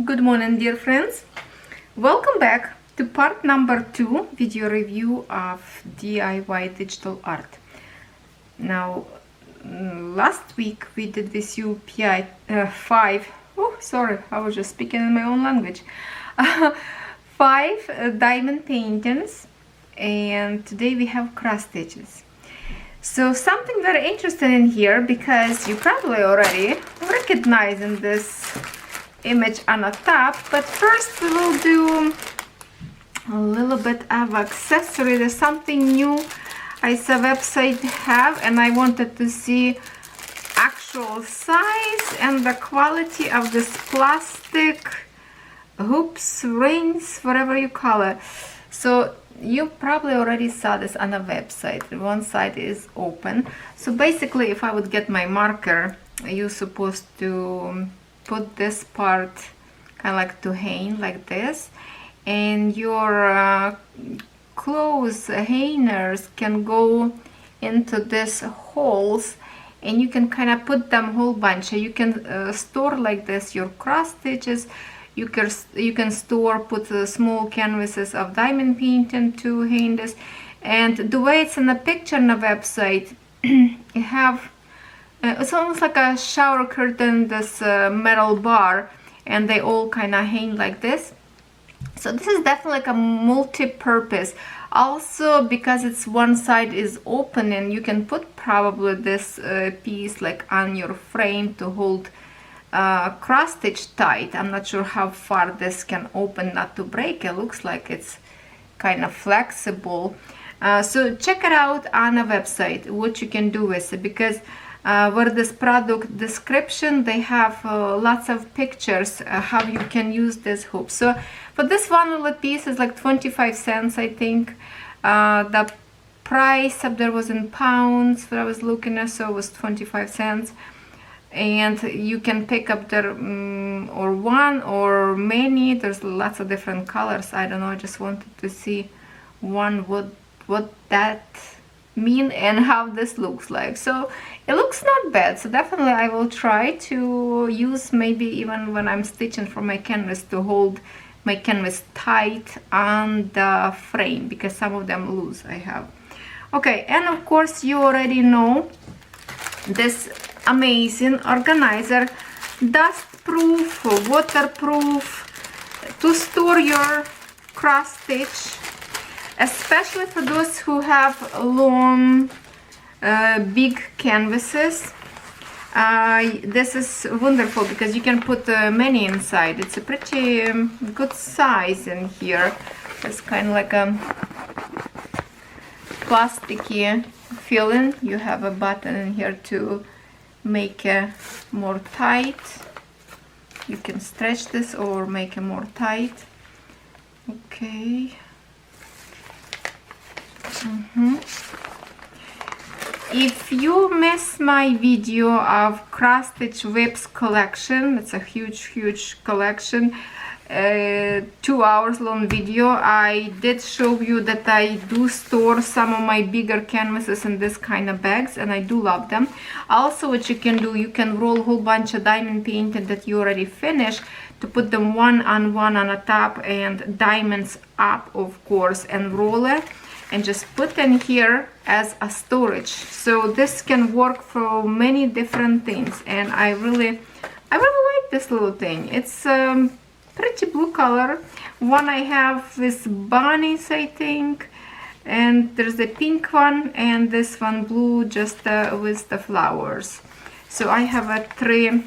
Good morning, dear friends. Welcome back to part number 2 video review of DIY digital art. Now, last week we did with you five. Oh, sorry, I was just speaking in my own language. 5 diamond paintings, and today we have cross stitches. So something very interesting in here, because you probably already recognize in this image on the top, but first we will do a little bit of accessory. There's something new I saw website have, and I wanted to see actual size and the quality of this plastic hoops, rings, whatever you call it. So you probably already saw this on a website. One side is open. So basically, if I would get my marker, you're supposed to put this part kind of like to hang like this, and your clothes hangers can go into these holes, and you can kind of put them whole bunch. You can store like this your cross stitches. You can store, put small canvases of diamond painting to hang this. And the way it's in the picture on the website, you have it's almost like a shower curtain, this metal bar, and they all kind of hang like this. So this is definitely like a multi-purpose. Also, because it's one side is open, and you can put probably this piece like on your frame to hold cross stitch tight. I'm not sure how far this can open not to break. It looks like it's kind of flexible. So check it out on a website what you can do with it, because where this product description, they have lots of pictures how you can use this hoop. So for this one little piece is like 25 cents, I think. The price up there was in pounds that I was looking at, so it was 25 cents. And you can pick up there or one or many. There's lots of different colors. I don't know, I just wanted to see one what that mean and how this looks like. So it looks not bad, so definitely I will try to use, maybe even when I'm stitching for my canvas, to hold my canvas tight on the frame, because some of them loose I have. Okay, and of course you already know this amazing organizer, dust proof, waterproof, to store your cross stitch, especially for those who have long big canvases. This is wonderful because you can put many inside. It's a pretty good size in here. It's kind of like a plasticky feeling. You have a button in here to make it more tight. You can stretch this or make it more tight. Okay. If you miss my video of cross stitch whips collection, it's a huge collection, 2 hours long video, I did show you that I do store some of my bigger canvases in this kind of bags, and I do love them. Also, what you can do, you can roll a whole bunch of diamond painting that you already finished, to put them one on the top and diamonds up, of course, and roll it and just put in here as a storage. So this can work for many different things, and I really like this little thing. It's pretty blue color. One I have is bunnies, I think, and there's a pink one, and this one blue, just with the flowers. So I have a 3.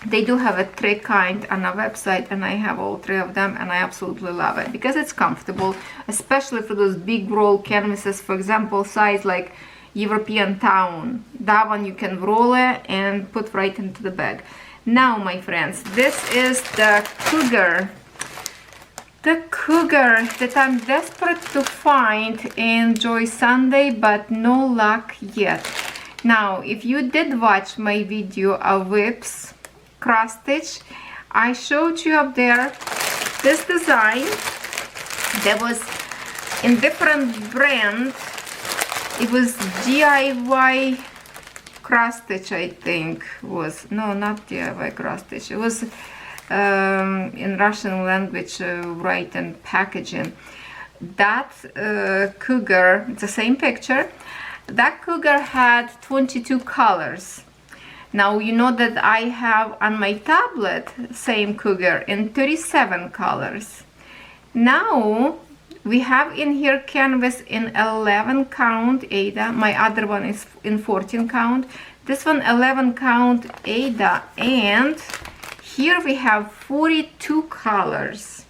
They do have a 3 kind on a website, and I have all 3 of them, and I absolutely love it because it's comfortable, especially for those big roll canvases, for example, size like European town. That one you can roll it and put right into the bag. Now, my friends, this is the Cougar. The Cougar that I'm desperate to find in Joy Sunday, but no luck yet. Now, if you did watch my video of whips cross stitch, I showed you up there this design that was in different brand. It was DIY cross stitch, I think was, no, not DIY cross stitch, it was in Russian language, write and packaging. That Cougar, it's the same picture. That Cougar had 22 colors. Now you know that I have on my tablet same Cougar in 37 colors. Now we have in here canvas in 11 count Ada. My other one is in 14 count. This one 11 count Ada, and here we have 42 colors.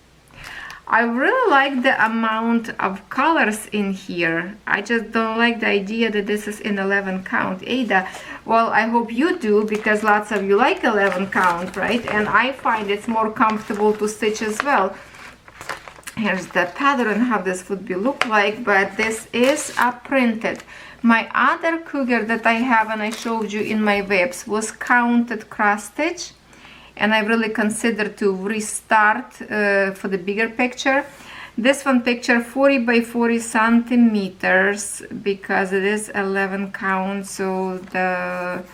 I really like the amount of colors in here. I just don't like the idea that this is in 11 count Ada. Well, I hope you do, because lots of you like 11 count, right? And I find it's more comfortable to stitch as well. Here's the pattern, how this would be look like, but this is printed. My other Cougar that I have and I showed you in my webs was counted cross stitch, and I really consider to restart for the bigger picture. This one picture 40 by 40 centimeters, because it is 11 count, so the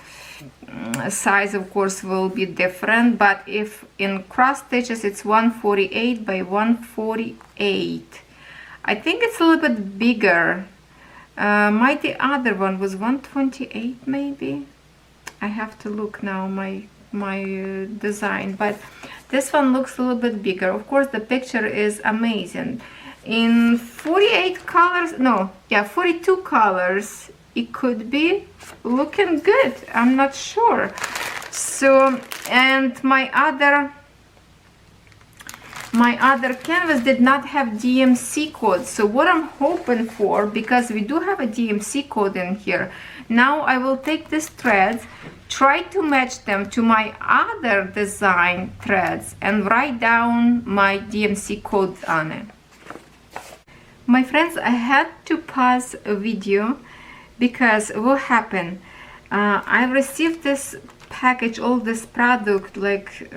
size of course will be different, but if in cross stitches it's 148 by 148. I think it's a little bit bigger. The other one was 128 maybe. I have to look now my design, but this one looks a little bit bigger. Of course the picture is amazing. In 48 colors, no, yeah, 42 colors, it could be looking good. I'm not sure. So, and my other canvas did not have DMC code. So what I'm hoping for, because we do have a DMC code in here, now I will take these threads, try to match them to my other design threads, and write down my DMC code on it. My friends, I had to pause a video because what happened, I received this package, all this product, like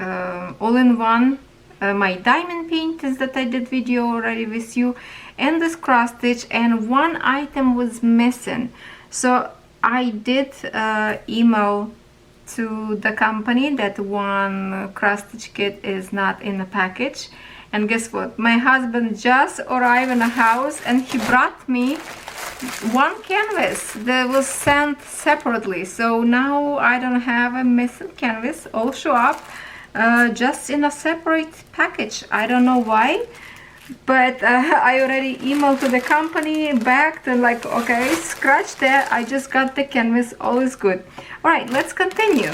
all in one, my diamond paintings that I did video already with you, and this cross stitch, and one item was missing. So I did email to the company that one cross stitch kit is not in the package, and guess what, my husband just arrived in the house and he brought me one canvas that was sent separately. So now I don't have a missing canvas, all show up just in a separate package. I don't know why, but I already emailed to the company back and like, okay, scratch that, I just got the canvas, all is good. All right, let's continue.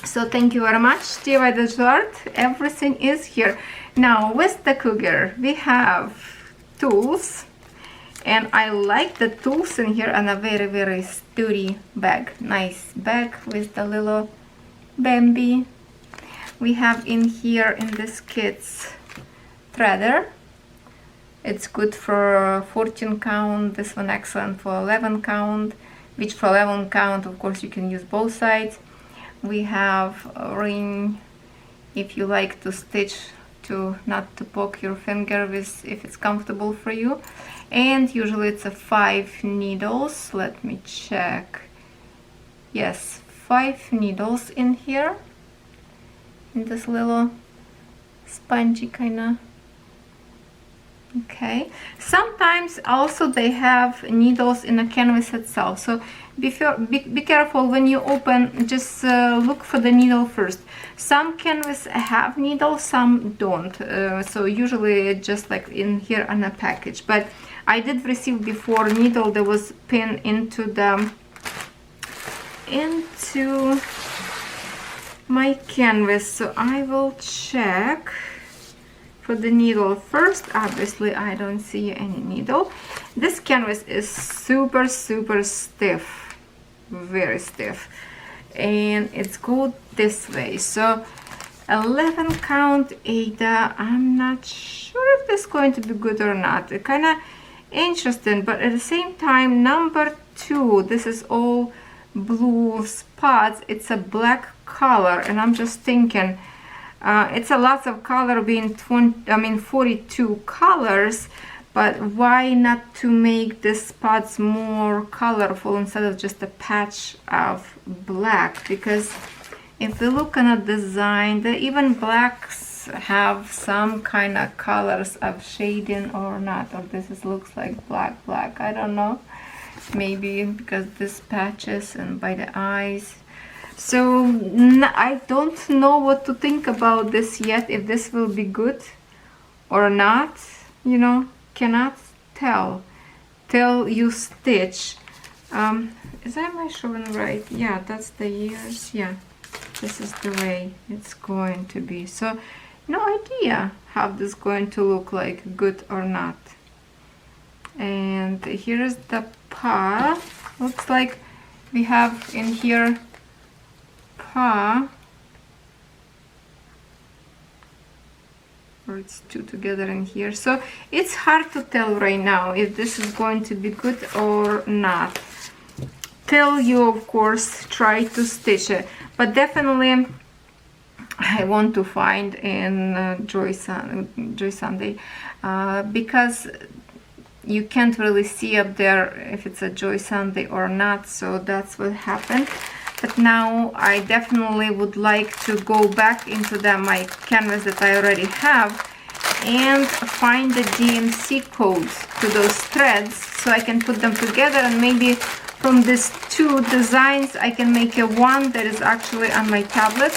So thank you very much, DiyDigitalArt. Everything is here. Now with the Cougar we have tools, and I like the tools in here, and a very sturdy bag. Nice bag with the little Bambi. We have in here in this kit's threader. It's good for 14 count, this one excellent for 11 count, which for 11 count of course you can use both sides. We have a ring if you like to stitch, to not to poke your finger with, if it's comfortable for you. And usually it's a 5 needles. Let me check. Yes, 5 needles in here, in this little spongy kind of. Okay, sometimes also they have needles in the canvas itself, so be careful when you open. Just look for the needle first. Some canvas have needles, some don't, so usually just like in here on a package. But I did receive before needle that was pinned into my canvas, so I will check for the needle first. Obviously I don't see any needle. This canvas is super stiff, very stiff, and it's go this way. So 11 count Ada, I'm not sure if this is going to be good or not. It kind of interesting, but at the same time, number 2, this is all blue spots, it's a black color, and I'm just thinking it's a lot of color, being 42 colors, but why not to make the spots more colorful instead of just a patch of black? Because if we look at the design, even blacks have some kind of colors of shading or not. Or looks like black. I don't know. Maybe because this patches and by the eyes. So I don't know what to think about this yet. If this will be good or not, you know, cannot tell till you stitch. Is that my showing right? Yeah, that's the ears. Yeah, this is the way it's going to be. So no idea how this is going to look like, good or not. And here's the paw. Looks like we have in here paw, or it's two together in here. So it's hard to tell right now if this is going to be good or not, till you of course try to stitch it. But definitely I want to find in Joy Sunday, because you can't really see up there if it's a Joy Sunday or not. So that's what happened. But now I definitely would like to go back into my canvas that I already have and find the DMC codes to those threads, so I can put them together, and maybe from these two designs I can make a one that is actually on my tablet.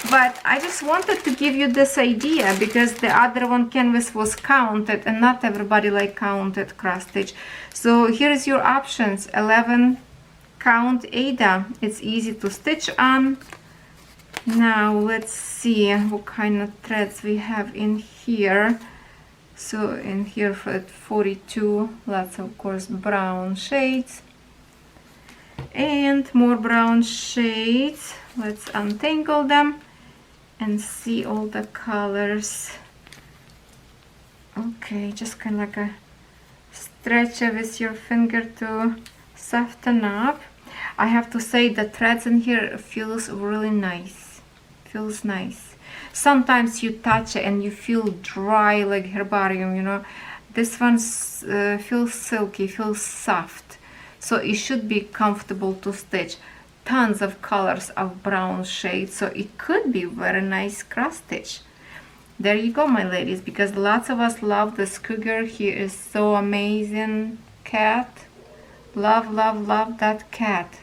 But I just wanted to give you this idea because the other one canvas was counted and not everybody like counted cross stitch. So here is your options: 11 count Ada. It's easy to stitch on. Now let's see what kind of threads we have in here. So in here for 42, lots of course brown shades and more brown shades. Let's untangle them and see all the colors. Okay, just kind of like a stretch it with your finger to soften up. I have to say the threads in here feels really nice. Feels nice. Sometimes you touch it and you feel dry like herbarium, you know. This one feels silky, feels soft. So it should be comfortable to stitch. Tons of colors of brown shades, so it could be very nice cross stitch. There you go, my ladies, because lots of us love this Cougar. He is so amazing cat. Love, love, love that cat.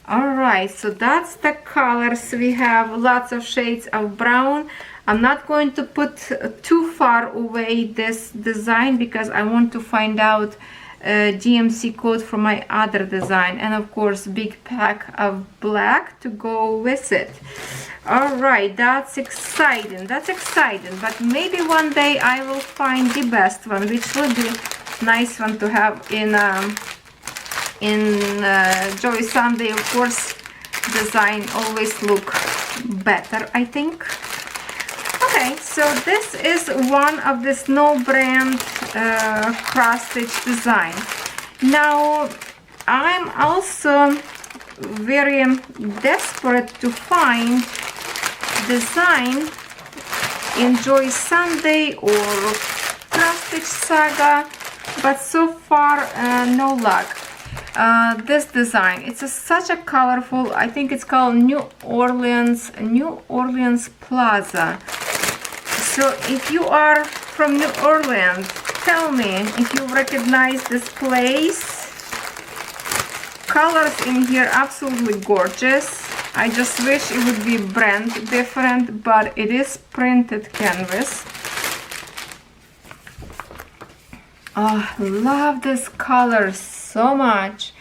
Alright, so that's the colors. We have lots of shades of brown. I'm not going to put too far away this design because I want to find out DMC code for my other design, and of course big pack of black to go with it. All right, that's exciting, but maybe one day I will find the best one, which will be nice one to have in Joy Sunday. Of course design always look better, I think. Okay, so this is one of the Snow brand cross stitch design. Now I'm also very desperate to find design in Joy Sunday or cross stitch saga, but so far no luck. This design, it's such a colorful, I think it's called New Orleans Plaza. So if you are from New Orleans, tell me if you recognize this place. Colors in here absolutely gorgeous. I just wish it would be brand different, but it is printed canvas. Oh, love this color so much.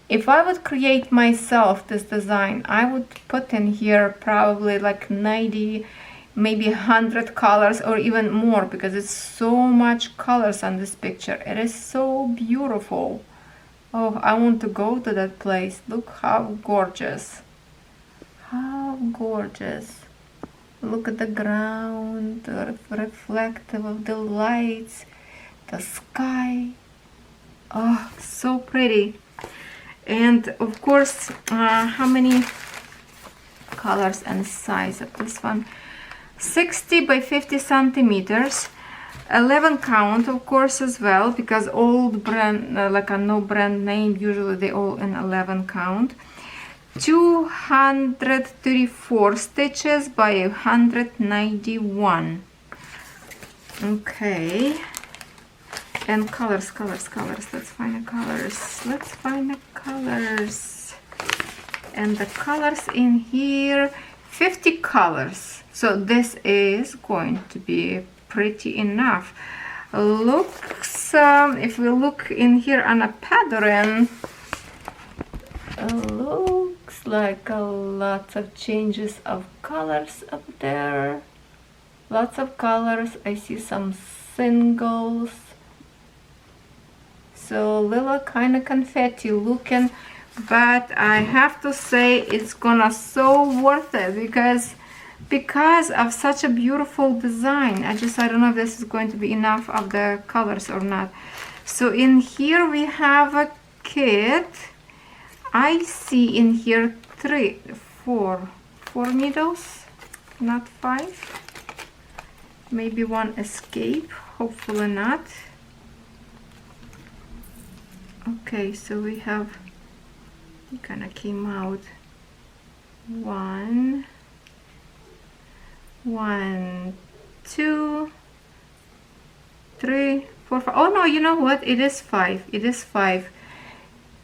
If I would create myself this design, I would put in here probably like 90, maybe 100 colors or even more, because it's so much colors on this picture. It is so beautiful. Oh, I want to go to that place. Look how gorgeous. How gorgeous. Look at the ground, reflective of the lights, the sky. Oh, so pretty. And of course, how many colors and size of this one? 60 by 50 centimeters, 11 count of course as well, because old brand, like a no brand name, usually they all in 11 count. 234 stitches by 191. Okay, and colors. Let's find the colors. And the colors in here, 50 colors. So this is going to be pretty enough. Looks, if we look in here on a pattern, looks like a lot of changes of colors up there. Lots of colors. I see some singles. So little kind of confetti looking, but I have to say it's gonna so worth it because of such a beautiful design. I don't know if this is going to be enough of the colors or not. So in here we have a kit. I see in here four needles, not 5. Maybe one escape, hopefully not. Okay, so we have, it kind of came out 1, 2, 3, 4, 5. Oh no, you know what? It is 5. It is 5.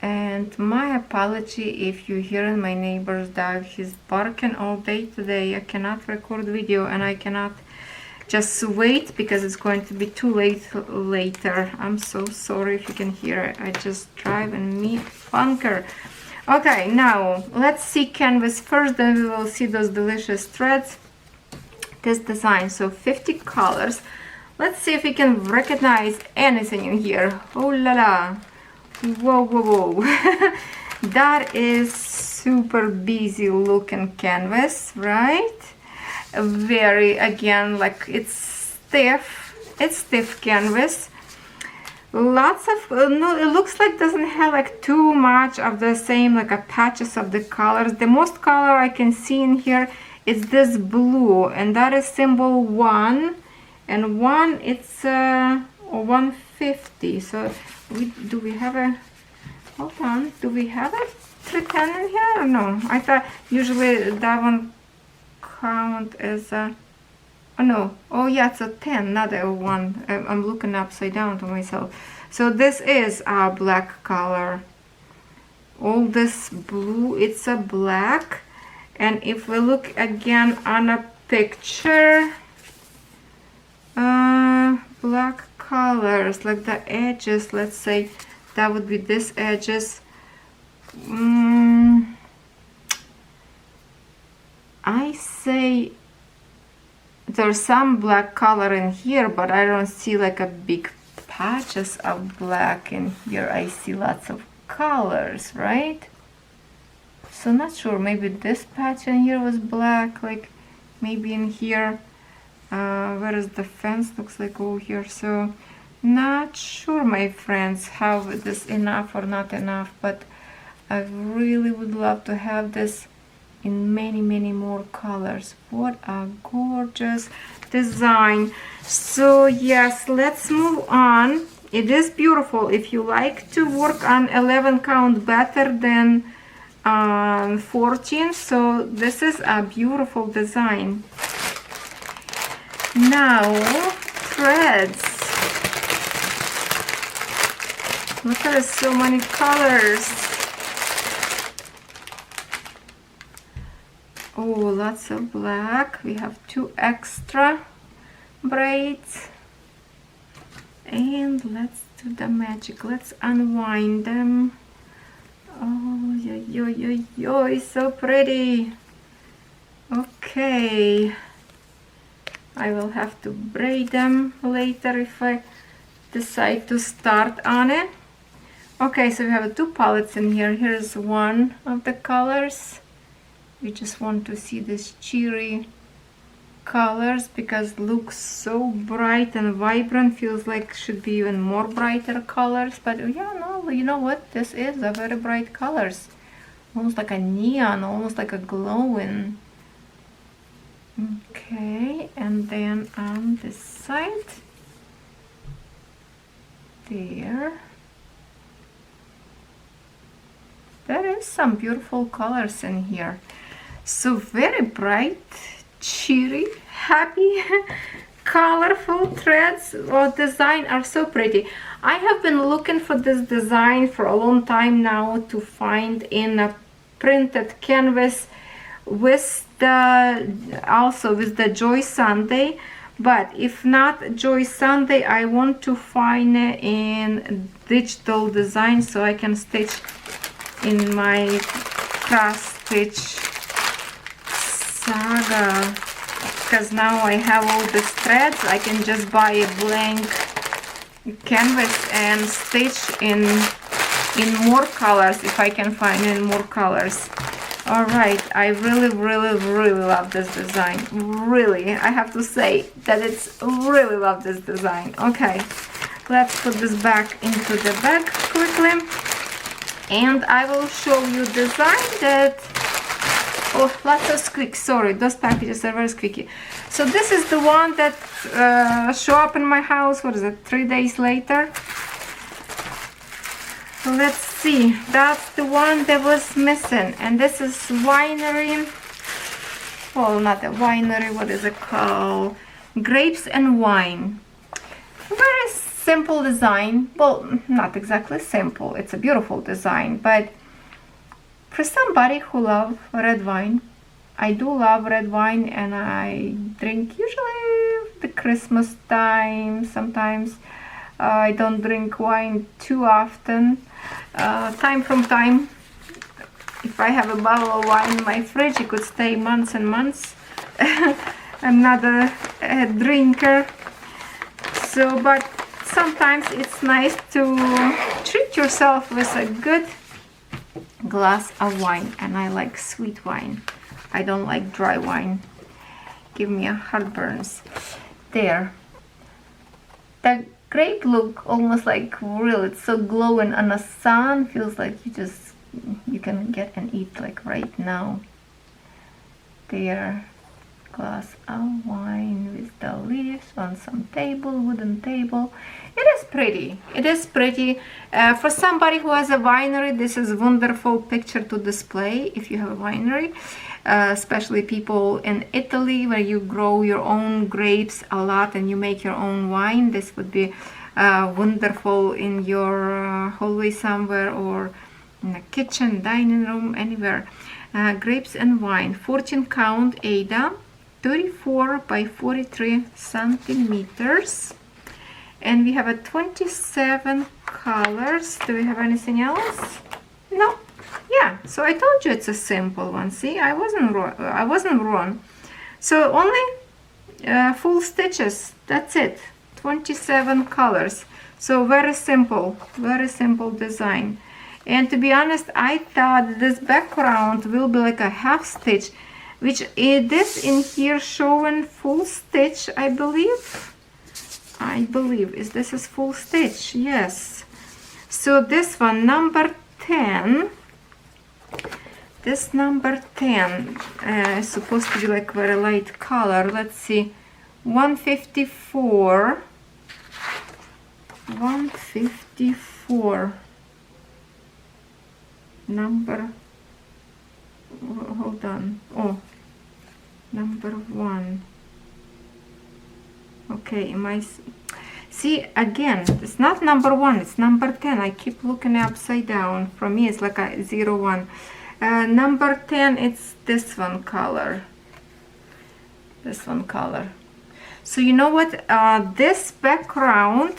And my apology if you hear my neighbor's dog. He's barking all day today. I cannot record video and I cannot just wait because it's going to be too late later. I'm so sorry if you can hear it. I just driving me funker. Okay, now let's see canvas first, then we will see those delicious threads. This design, so 50 colors. Let's see if we can recognize anything in here. Oh la la. Whoa. That is super busy looking canvas, right? Very, again, like it's stiff canvas. Lots of no, it looks like doesn't have like too much of the same, like a patches of the colors. The most color I can see in here is this blue, and that is symbol 1, and 1 it's 150. So do we have a, hold on, do we have a 310 in here or no? I thought usually that one count as a, oh no, oh yeah, it's a 10, not a 1. I'm looking upside down to myself. So this is a black color. All this blue, it's a black. And if we look again on a picture, black colors, like the edges, let's say that would be this edges. I say there's some black color in here, but I don't see like a big patches of black in here. I see lots of colors, right? So not sure, maybe this patch in here was black, like maybe in here, where is the fence, looks like over here. So not sure, my friends, how this enough or not enough, but I really would love to have this in many more colors. What a gorgeous design. So yes, let's move on. It is beautiful. If you like to work on 11 count better than 14, so this is a beautiful design. Now threads. Look at so many colors. Oh, lots of black. We have 2 extra braids. And let's do the magic. Let's unwind them. Oh, yo, so pretty. Okay. I will have to braid them later if I decide to start on it. Okay, so we have 2 palettes in here. Here's one of the colors. We just want to see this cheery colors because it looks so bright and vibrant. Feels like should be even more brighter colors, but yeah, no, you know what, this is a very bright colors, almost like a neon, almost like a glowing. Okay, and then on this side there, There is some beautiful colors in here. So very bright, cheery, happy, colorful threads or design are so pretty. I have been looking for this design for a long time now to find in a printed canvas with the also with the Joy Sunday, but if not Joy Sunday, I want to find it in digital design so I can stitch in my cross stitch saga, because now I have all these threads. I can just buy a blank canvas and stitch in more colors if I can find in more colors. All right, I really love this design. Really, I have to say that it's really love this design. Okay, let's put this back into the bag quickly, and I will show you design that, oh, lots of squeak, sorry, those packages are very squeaky. So this is the one that show up in my house, what is it, 3 days later. Let's see, that's the one that was missing, and this is Winery, well, not a Winery, what is it called, Grapes and Wine. Very simple design, well, not exactly simple, it's a beautiful design, but for somebody who loves red wine, I do love red wine, and I drink usually the Christmas time. Sometimes I don't drink wine too often. Time from time, if I have a bottle of wine in my fridge, it could stay months and months. I'm not a drinker, so but sometimes it's nice to treat yourself with a good glass of wine, and I like sweet wine. I don't like dry wine. Give me a heartburns. There. The grape look almost like real. It's so glowing on the sun. Feels like you can get and eat like right now. There. Glass of wine with the leaves on some table, wooden table. It is pretty. It is pretty. For somebody who has a winery, this is a wonderful picture to display if you have a winery. Especially people in Italy where you grow your own grapes a lot and you make your own wine. This would be wonderful in your hallway somewhere, or in the kitchen, dining room, anywhere. Grapes and wine, 14 count Ada, 34 by 43 centimeters. And we have a 27 colors. Do we have anything else? No. Yeah, so I told you it's a simple one. See, I wasn't wrong. So only full stitches. That's it. 27 colors. So very simple design. And to be honest, I thought this background will be like a half stitch, which it is in here showing full stitch, I believe. Is this is full stitch? Yes. So this one, number 10. This number 10 is supposed to be like very light color. Let's see, 154. 154. Number. Hold on. Oh, number 1. Okay, see, again, it's not number 1, it's number 10. I keep looking upside down. For me, it's like a 01. Number 10, it's this one color. This one color. So you know what? This background,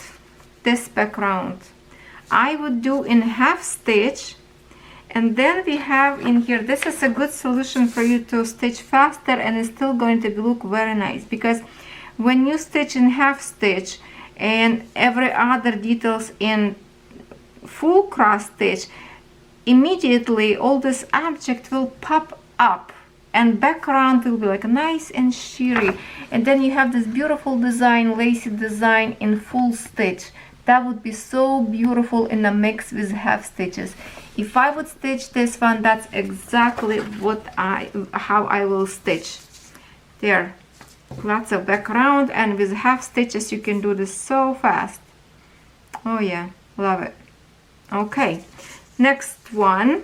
I would do in half stitch. And then we have in here, this is a good solution for you to stitch faster, and it's still going to look very nice, because when you stitch in half stitch and every other details in full cross stitch, immediately all this object will pop up and background will be like nice and sheery, and then you have this beautiful design, lacy design in full stitch. That would be so beautiful in a mix with half stitches. If I would stitch this one, that's exactly how I will stitch. There, lots of background, and with half stitches you can do this so fast. Oh yeah, love it. Okay, next one,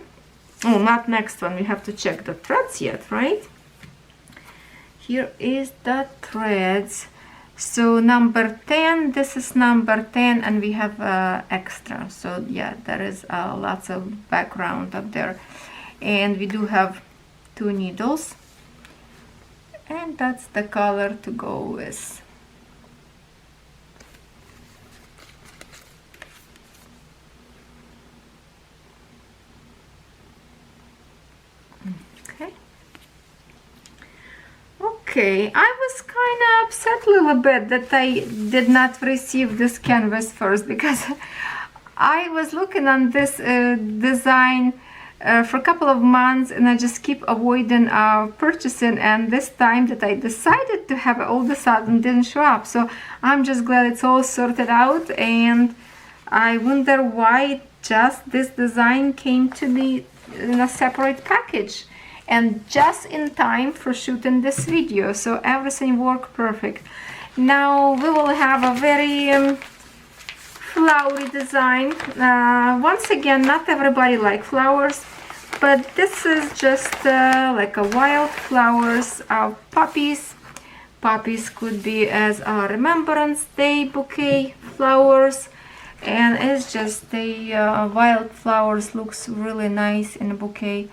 Oh, not next one, we have to check the threads yet, right? Here is the threads. So number 10, this is number 10, and we have extra. So yeah, there is lots of background up there. And we do have 2 needles. And that's the color to go with. Okay, I was kind of upset a little bit that I did not receive this canvas first, because I was looking on this design for a couple of months, and I just keep avoiding purchasing, and this time that I decided to have it, all of a sudden didn't show up. So I'm just glad it's all sorted out, and I wonder why just this design came to me in a separate package. And just in time for shooting this video, so everything worked perfect. Now we will have a very flowery design. Once again, not everybody likes flowers, but this is just like a wildflowers of poppies. Poppies could be as a Remembrance Day bouquet flowers, and it's just the wildflowers looks really nice in a bouquet.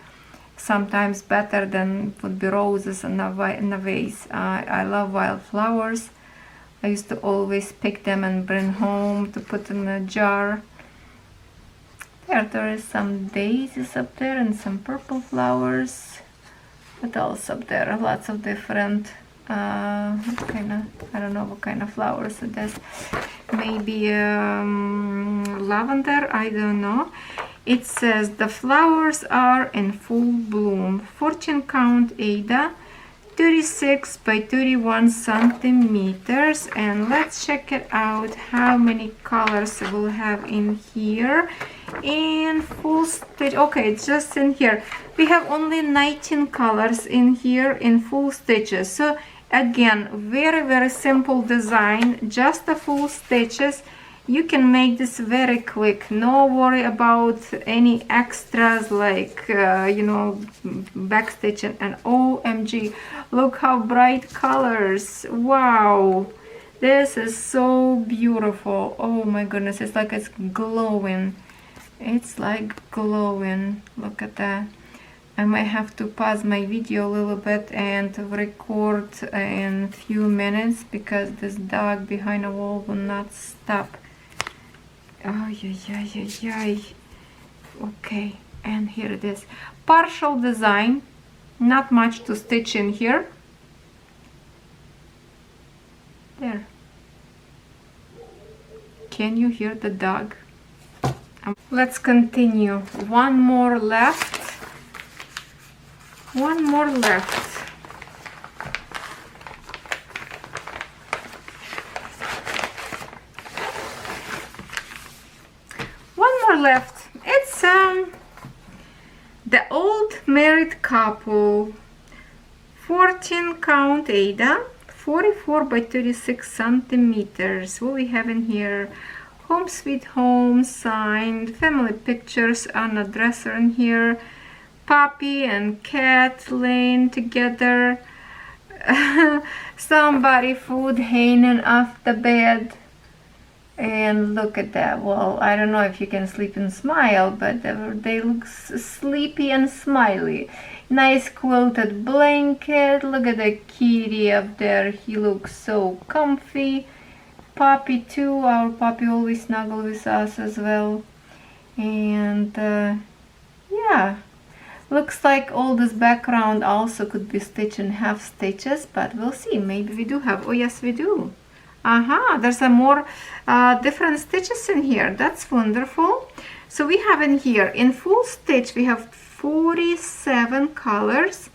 Sometimes better than would be roses in a vase. I love wildflowers. I used to always pick them and bring home to put in a jar. There is some daisies up there and some purple flowers. What else up there? Lots of different I don't know what kind of flowers it is. Maybe lavender, I don't know. It says the flowers are in full bloom. 14 count Ada, 36 by 31 centimeters. And let's check it out how many colors we'll have in here. In full stitch, okay, it's just in here. We have only 19 colors in here in full stitches. So again, very simple design, just the full stitches. You can make this very quick, no worry about any extras like you know, backstitching. And OMG, look how bright colors. Wow, this is so beautiful. Oh my goodness, it's like it's glowing. It's like glowing. Look at that. I might have to pause my video a little bit and record in a few minutes because this dog behind the wall will not stop. Oh, yeah. Okay, and here it is. Partial design, not much to stitch in here. There. Can you hear the dog? Let's continue. One more left. One more left. Left. It's the old married couple, 14 count Ada, 44 by 36 centimeters. What we have in here: Home Sweet Home signed, family pictures on a dresser in here, puppy and cat laying together, somebody food hanging off the bed. And look at that. Well, I don't know if you can sleep and smile, but they look sleepy and smiley. Nice quilted blanket. Look at the kitty up there. He looks so comfy. Puppy too. Our puppy always snuggles with us as well. And yeah, looks like all this background also could be stitched in half stitches, but we'll see. Maybe we do have. Oh yes, we do. There's some more different stitches in here. That's wonderful. So we have in here in full stitch we have 47 colors,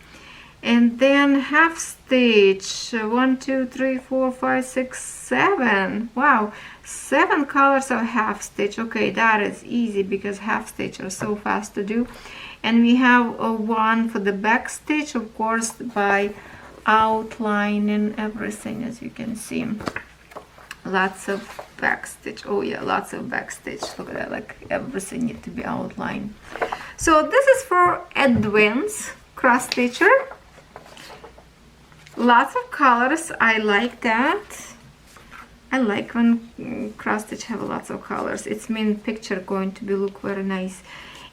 and then half stitch 1 2 3 4 5 6 7. Wow, 7 colors of half stitch. Okay, that is easy because half stitch are so fast to do. And we have one for the back stitch, of course, by outlining everything, as you can see. Lots of back stitch. Oh yeah, lots of back stitch. Look at that, like everything needs to be outlined. So this is for Edwin's cross stitcher. Lots of colors. I like that. I like when cross stitch have lots of colors. It's main picture going to be look very nice.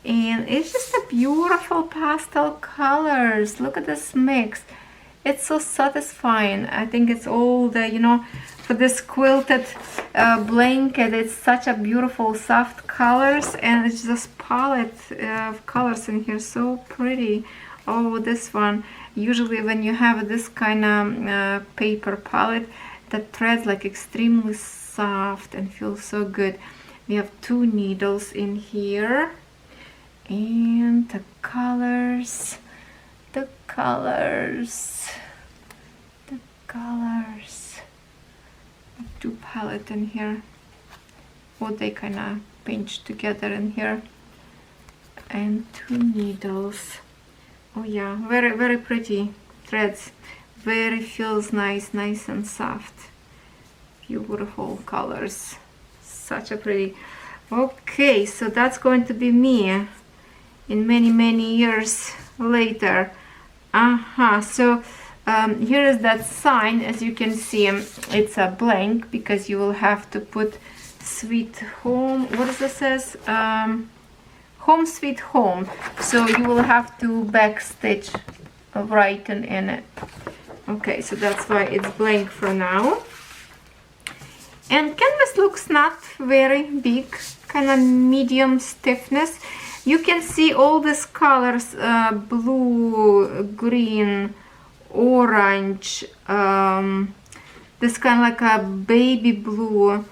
And it's just a beautiful pastel colors. Look at this mix. It's so satisfying. I think it's all the, you know, for this quilted blanket, it's such a beautiful soft colors, and it's just palette of colors in here, so pretty. Oh, this one, usually when you have this kind of paper palette, the threads like extremely soft and feel so good. We have 2 needles in here, and the colors. Two palette in here. What they kind of pinch together in here, and 2 needles. Oh yeah, very, very pretty threads. Very feels nice and soft. Beautiful colors. Such a pretty. Okay, so that's going to be me in many years later. So here is that sign. As you can see, it's a blank because you will have to put sweet home. What does it says? Home sweet home. So you will have to backstitch writing in it. Okay, so that's why it's blank for now. And canvas looks not very big, kind of medium stiffness. You can see all these colors, blue, green, orange, this kind of like a baby blue.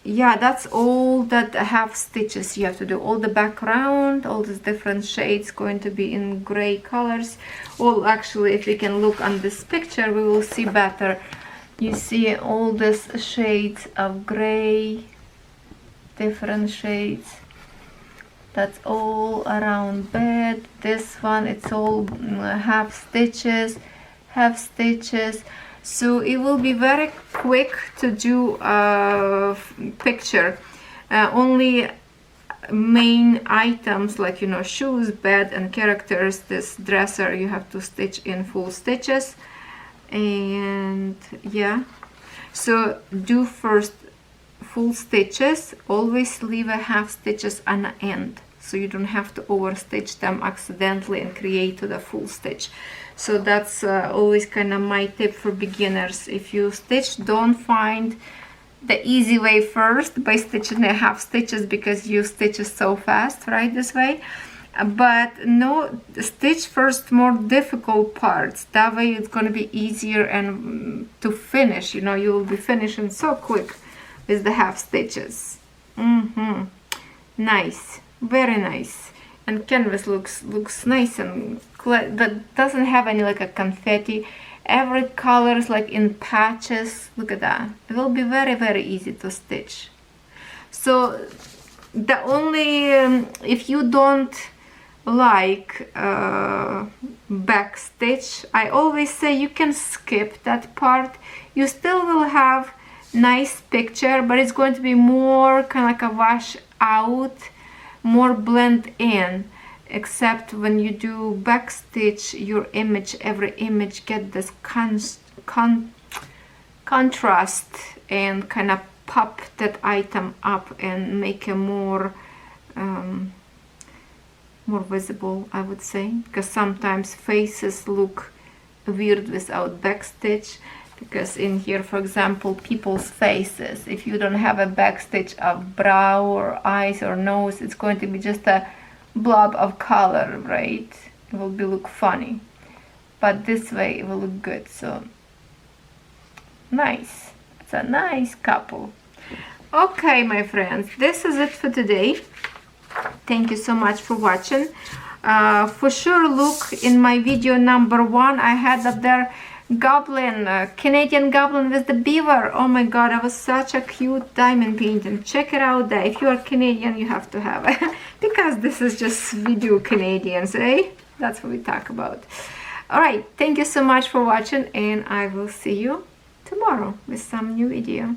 Yeah, that's all that half stitches you have to do. All the background, all these different shades going to be in gray colors. Well, actually, if you can look on this picture, we will see better. You see all these shades of gray, different shades. That's all around bed. This one, it's all half stitches. So it will be very quick to do a picture. Only main items like, you know, shoes, bed, and characters. This dresser you have to stitch in full stitches. And yeah, so do first full stitches. Always leave a half stitches on the end, so you don't have to overstitch them accidentally and create the full stitch. So that's always kind of my tip for beginners. If you stitch, don't find the easy way first by stitching the half stitches, because you stitch it so fast, right, this way. But no, stitch first more difficult parts. That way it's going to be easier and to finish. You know, you will be finishing so quick with the half stitches. Nice, very nice. And canvas looks nice and that doesn't have any like a confetti. Every color is like in patches. Look at that. It will be very easy to stitch. So the only if you don't like back stitch, I always say you can skip that part. You still will have nice picture, but it's going to be more kind of like a wash out, more blend in. Except when you do back stitch, your image, every image get this contrast and kind of pop that item up and make it more more visible, I would say, because sometimes faces look weird without back stitch. Because in here, for example, people's faces, if you don't have a back stitch of brow or eyes or nose, it's going to be just a blob of color, right? It will be look funny, but this way it will look good. So nice. It's a nice couple. Okay, my friends, this is it for today. Thank you so much for watching. For sure, look in my video number 1. I had up there goblin, Canadian goblin with the beaver. Oh my god, that was such a cute diamond painting. Check it out there. If you are Canadian, you have to have it. Because this is just video Canadians, eh? That's what we talk about. Alright, thank you so much for watching, and I will see you tomorrow with some new video.